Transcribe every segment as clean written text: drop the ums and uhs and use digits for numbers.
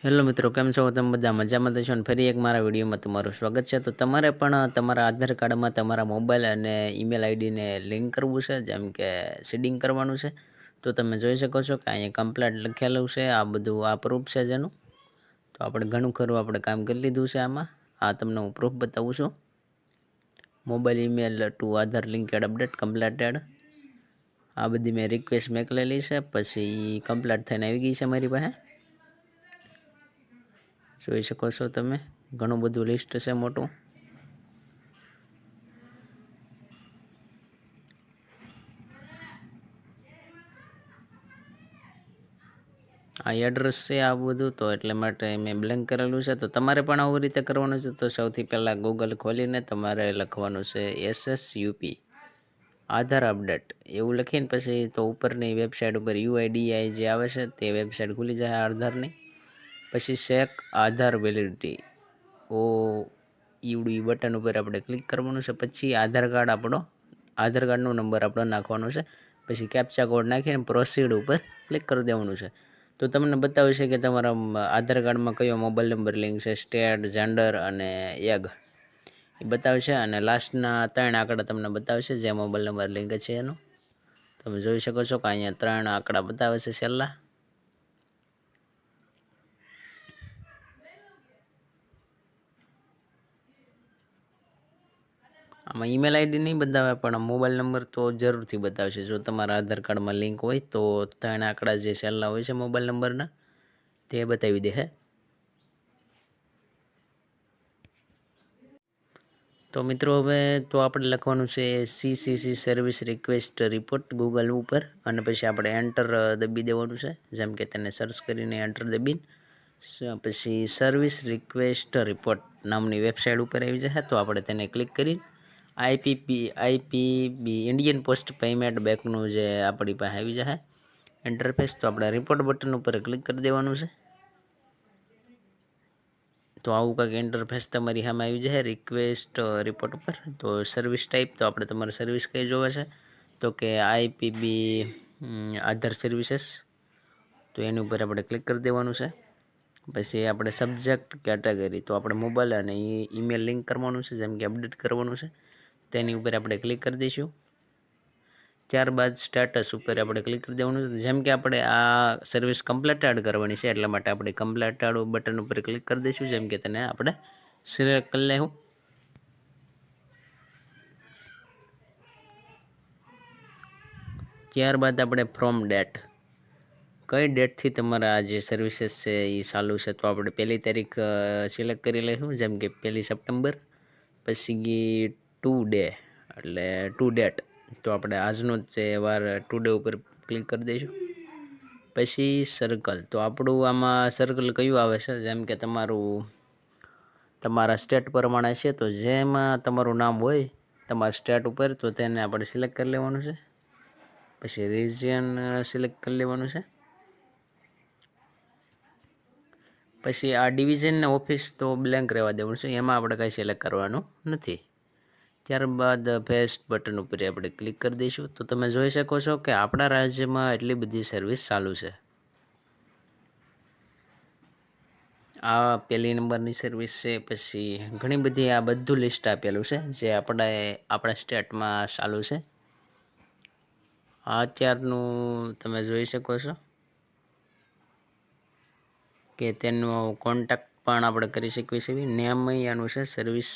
Hello મિત્રો, કેમ છો? તમે બધા મજામાં થશો ને ફરી એક મારા વિડીયોમાં તમારું સ્વાગત છે. તો તમારે પણ તમારા આધાર કાર્ડમાં તમારા મોબાઈલ અને ઈમેલ આઈડીને લિંક કરવું છે, જેમ કે સીડિંગ કરવાનું છે. તો તમે જોઈ શકો છો કે અહીંયા કમ્પ્લીટ લખેલું છે. આ બધું આ પ્રૂફ છે જેનું. તો આપણે ઘણું ખરું આપણે કામ કરી લીધું છે આમાં. આ તમને હું પ્રૂફ બતાવું છું. Mobile email to Aadhaar linked update completed. આ બધી મેં રિક્વેસ્ટ મોકલેલી છે, પછી કમ્પ્લીટ થઈને આવી ગઈ છે મારી પાસે. જોઈ શકો છો તમે, ઘણું બધું લિસ્ટ છે મોટું. આ એડ્રેસ છે આ બધું, તો એટલે માટે મેં બ્લેન્ક કરેલું છે. તો તમારે પણ આવી રીતે કરવાનું છે. તો સૌથી પહેલાં ગૂગલ ખોલીને તમારે લખવાનું છે SSUP આધાર અપડેટ એવું લખીને પછી તો ઉપરની વેબસાઇટ ઉપર UIDAI જે આવે છે તે વેબસાઇટ ખુલી જાય આધારની. પછી ચેક આધાર વેલિડિટી ઈવડી બટન ઉપર આપણે ક્લિક કરવાનું છે. પછી આધાર કાર્ડનો નંબર આપણો નાખવાનો છે. પછી કેપ્ચા કોડ નાખીને પ્રોસીડ ઉપર ક્લિક કરી દેવાનું છે. તો તમને બતાવે છે કે તમારા આધાર કાર્ડમાં કયો મોબાઈલ નંબર લિંક છે, સ્ટેટ, જેન્ડર અને એગ એ બતાવે છે. અને લાસ્ટના 3 આંકડા તમને બતાવે છે જે મોબાઈલ નંબર લિંક છે એનો. તમે જોઈ શકો છો કે અહીંયા 3 આંકડા બતાવે છે છેલ્લા. આમાં ઈમેલ આઈડી નહીં બતાવે, પણ મોબાઈલ નંબર તો જરૂરથી બતાવશે. જો તમારા આધાર કાર્ડમાં લિંક હોય તો 3 આંકડા જે છેલ્લા હોય છે મોબાઈલ નંબરના તે બતાવી દે. તો મિત્રો હવે તો આપણે લખવાનું છે CCC service request report Google ઉપર, અને પછી આપણે એન્ટર દબી દેવાનું છે. જેમ કે તેને સર્ચ કરીને એન્ટર દબીને પછી સર્વિસ રિક્વેસ્ટ રિપોર્ટ નામની વેબસાઇટ ઉપર આવી જશે. તો આપણે તેને ક્લિક કરી IPB ઇન્ડિયન પોસ્ટ પેમેન્ટ બેંકનું જે આપણી પાસે આવી જશે ઇન્ટરફેસ. તો આપણે રિપોર્ટ બટન ઉપર ક્લિક કરી દેવાનું છે. તો આવું કંઈક ઇન્ટરફેસ તમારી સામે આવી જશે રિક્વેસ્ટ રિપોર્ટ ઉપર. તો સર્વિસ ટાઈપ તો આપણે તમારે સર્વિસ કઈ જોવે છે, તો કે IPB આધાર સર્વિસીસ. તો એની ઉપર આપણે ક્લિક કરી દેવાનું છે. પછી આપણે સબ્જેક્ટ કેટેગરી તો આપણે મોબાઈલ અને ઈમેલ લિંક કરવાનું છે, જેમ કે અપડેટ કરવાનું છે. તેની ઉપર આપણે ક્લિક કરી દઈશું. ત્યારબાદ સ્ટેટસ ઉપર આપણે ક્લિક કરી દેવાનું છે. જેમ કે આપણે આ સર્વિસ કમ્પ્લીટેડ કરવાની છે એટલા માટે આપણે કમ્પ્લીટેડ બટન ઉપર ક્લિક કરી દઈશું. જેમ કે તેને આપણે સિલેક્ટ કરી લેવું. ત્યારબાદ આપણે ફ્રોમ ડેટ, કઈ ડેટથી તમારા આ જે સર્વિસીસ છે એ ચાલુ છે, તો આપણે 1 તારીખ સિલેક્ટ કરી લઈશું. જેમ કે 1 સપ્ટેમ્બર. પછી ટુ ડે એટલે ટુ ડેટ, તો આપણે આજનો જ છે વાર ટુ ડે ઉપર ક્લિક કરી દઈશું. પછી સર્કલ, તો આપણું આમાં સર્કલ કયું આવે છે, જેમ કે તમારા સ્ટેટ પ્રમાણે છે. તો જેમાં તમારું નામ હોય તમારા સ્ટેટ ઉપર તો તેને આપણે સિલેક્ટ કરી લેવાનું છે. પછી રિજિયન સિલેક્ટ કરી લેવાનું છે. પછી આ ડિવિઝન ને ઓફિસ તો બ્લેન્ક રહેવા દેવાનું છે, એમાં આપણે કંઈ સિલેક્ટ કરવાનું નથી. ત્યારબાદ ફેસ્ટ બટન ઉપર આપણે ક્લિક કરી દઈશું. તો તમે જોઈ શકો છો કે આપણા રાજ્યમાં એટલી બધી સર્વિસ ચાલુ છે. આ 1 નંબરની સર્વિસ છે. પછી ઘણી બધી આ બધું લિસ્ટ આપેલું છે જે આપણા સ્ટેટમાં ચાલુ છે. આ અત્યારનું તમે જોઈ શકો છો કે તેનો કોન્ટેક્ટ પણ આપણે કરી શકીએ છીએ. નેમ આનું છે સર્વિસ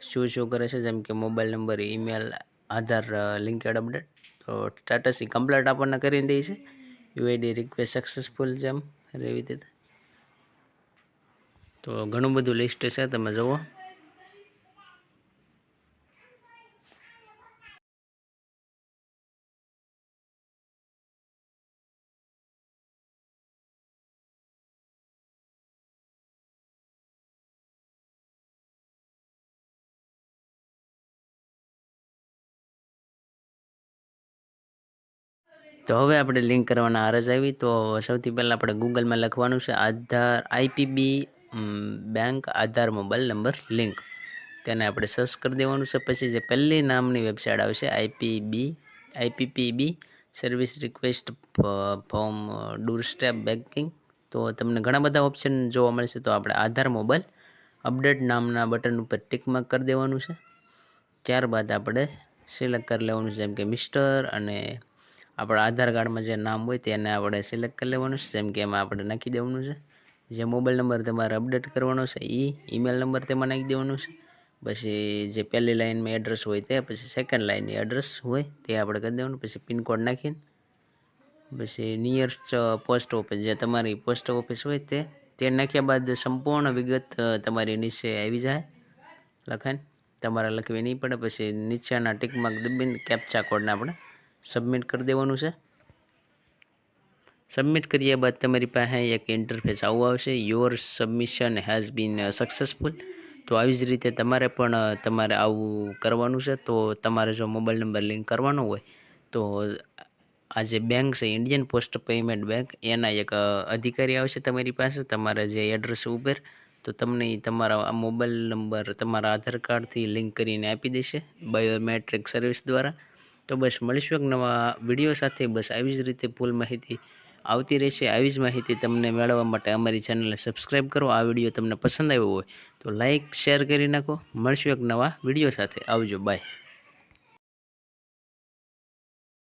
શું કરે છે, જેમ કે મોબાઈલ નંબર, ઈમેલ, આધાર લિંકેડ અપડેટ. તો સ્ટેટસ એ કમ્પ્લીટ આપણને કરી દે છે. UID રિક્વેસ્ટ સક્સેસફુલ, જેમ એવી રીતે. તો ઘણું બધું લિસ્ટ છે, તમે જુઓ. તો હવે આપણે લિંક કરવાના આરજ આવી. તો સૌથી પહેલાં આપણે ગૂગલમાં લખવાનું છે આધાર IPB બેંક આધાર મોબાઈલ નંબર લિંક. તેને આપણે સર્ચ કરી દેવાનું છે. પછી જે પહેલી નામની વેબસાઇટ આવશે IPPB service request form door step banking. તો તમને ઘણા બધા ઓપ્શન જોવા મળશે. તો આપણે આધાર મોબાઈલ અપડેટ નામના બટન ઉપર ટિક માર્ક કરી દેવાનું છે. ત્યારબાદ આપણે સિલેક્ટ કરી લેવાનું છે, જેમ કે મિસ્ટર, અને આપણા આધાર કાર્ડમાં જે નામ હોય તેને આપણે સિલેક્ટ કરી લેવાનું છે. જેમ કે એમાં આપણે નાખી દેવાનું છે જે મોબાઈલ નંબર તમારે અપડેટ કરવાનો છે, ઈમેલ નંબર તેમાં નાખી દેવાનું છે. પછી જે પહેલી લાઇનમાં એડ્રેસ હોય તે, પછી સેકન્ડ લાઇનની એડ્રેસ હોય તે આપણે કરી દેવાનું. પછી પિનકોડ નાખીને પછી નિયરેસ્ટ પોસ્ટ ઓફિસ, જે તમારી પોસ્ટ ઓફિસ હોય તે નાખ્યા બાદ સંપૂર્ણ વિગત તમારી નીચે આવી જાય લખાઈને, તમારે લખવી નહીં પડે. પછી નીચેના ટિક માર્ક દબાવીને કેપ્ચા કોડને આપણે સબમિટ કરી દેવાનું છે. સબમિટ કર્યા બાદ તમારી પાસે એક ઇન્ટરફેસ આવું આવશે, your submission has been successful. તો આવી જ રીતે તમારે પણ આવું કરવાનું છે. તો તમારે જો મોબાઈલ નંબર લિંક કરવાનો હોય તો આ જે બેંક છે ઇન્ડિયન પોસ્ટ પેમેન્ટ બેંક, એના એક અધિકારી આવશે તમારી પાસે તમારા જે એડ્રેસ ઉપર. તો તમને તમારા મોબાઈલ નંબર તમારા આધાર કાર્ડથી લિંક કરીને આપી દેશે બાયોમેટ્રિક સર્વિસ દ્વારા. તો બસ મળીશું એક નવા વિડીયો સાથે. બસ આવી જ રીતે ફૂલ માહિતી આવતી રહેશે. આવી જ માહિતી તમને મેળવવા માટે અમારી ચેનલને સબસ્ક્રાઈબ કરો. આ વિડીયો તમને પસંદ આવ્યો હોય તો લાઇક શેર કરી નાખો. મળશું એક નવા વિડીયો સાથે. આવજો, બાય.